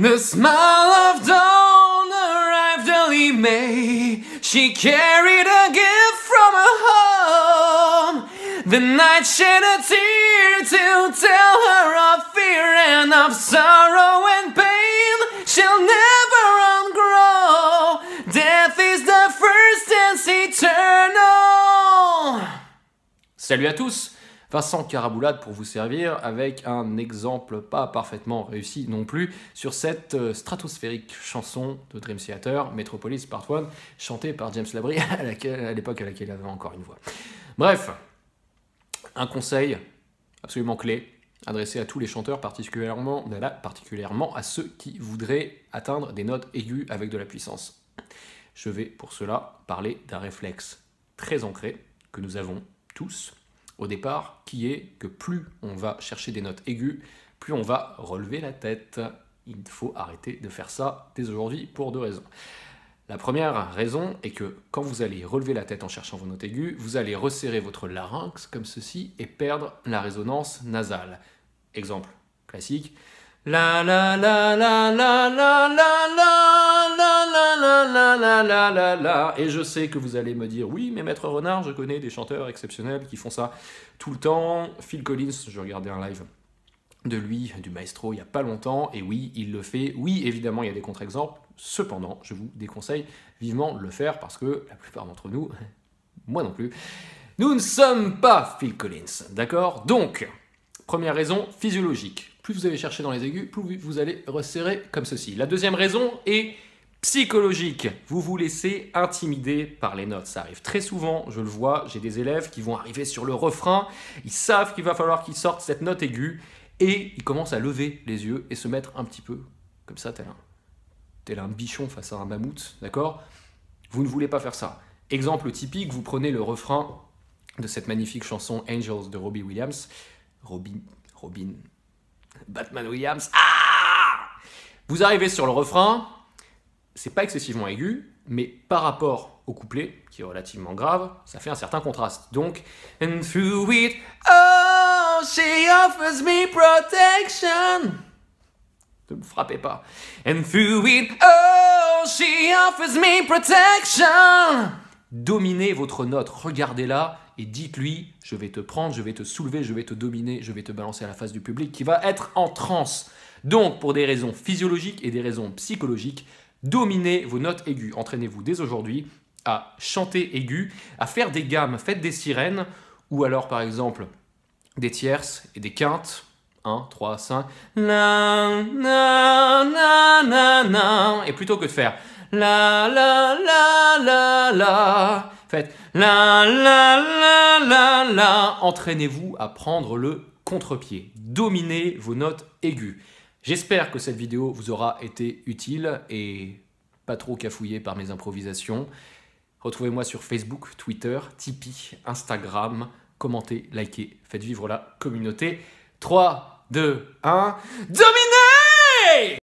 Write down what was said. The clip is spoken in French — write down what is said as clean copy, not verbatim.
The smile of dawn arrived early May. She carried a gift from her home. The night shed a tear to tell her of fear and of sorrow and pain. She'll never outgrow. Death is the first and eternal. Salut à tous, Vincent Caraboulade pour vous servir avec un exemple pas parfaitement réussi non plus sur cette stratosphérique chanson de Dream Theater, Metropolis Part 1, chantée par James Labrie à l'époque à laquelle il avait encore une voix. Bref, un conseil absolument clé adressé à tous les chanteurs, particulièrement à ceux qui voudraient atteindre des notes aiguës avec de la puissance. Je vais pour cela parler d'un réflexe très ancré que nous avons tous au départ, qui est que plus on va chercher des notes aiguës, plus on va relever la tête. Il faut arrêter de faire ça dès aujourd'hui pour deux raisons. La première raison est que quand vous allez relever la tête en cherchant vos notes aiguës, vous allez resserrer votre larynx comme ceci et perdre la résonance nasale. Exemple classique. La la la la la la la la la la la la la la la. Et je sais que vous allez me dire oui mais Maître Renard, je connais des chanteurs exceptionnels qui font ça tout le temps. Phil Collins, je regardais un live de lui, du maestro, il n'y a pas longtemps, et oui, il le fait. Oui, évidemment, il y a des contre-exemples, cependant, je vous déconseille vivement de le faire parce que la plupart d'entre nous, moi non plus, nous ne sommes pas Phil Collins, d'accord? Donc, première raison, physiologique. Plus vous allez chercher dans les aigus, plus vous allez resserrer comme ceci. La deuxième raison est psychologique. Vous vous laissez intimider par les notes. Ça arrive très souvent, je le vois, j'ai des élèves qui vont arriver sur le refrain, ils savent qu'il va falloir qu'ils sortent cette note aiguë et ils commencent à lever les yeux et se mettre un petit peu comme ça, tel un bichon face à un mammouth, d'accord? Vous ne voulez pas faire ça. Exemple typique, vous prenez le refrain de cette magnifique chanson Angels de Robbie Williams. Robin Batman Williams. Ah! Vous arrivez sur le refrain, c'est pas excessivement aigu, mais par rapport au couplet, qui est relativement grave, ça fait un certain contraste. Donc, and through it, oh, she offers me protection. Ne me frappez pas. And through it, oh, she offers me protection. Dominez votre note, regardez-la et dites-lui, je vais te prendre, je vais te soulever, je vais te dominer, je vais te balancer à la face du public qui va être en transe. Donc, pour des raisons physiologiques et des raisons psychologiques, dominez vos notes aiguës. Entraînez-vous dès aujourd'hui à chanter aigu, à faire des gammes, faites des sirènes, ou alors par exemple des tierces et des quintes. 1, 3, 5. La, na, na, na, na. Et plutôt que de faire la, la, la, la, la, faites la, la, la, la, la. Entraînez-vous à prendre le contre-pied. Dominez vos notes aiguës. J'espère que cette vidéo vous aura été utile et pas trop cafouillé par mes improvisations. Retrouvez-moi sur Facebook, Twitter, Tipeee, Instagram. Commentez, likez, faites vivre la communauté. 3, 2, 1, dominez!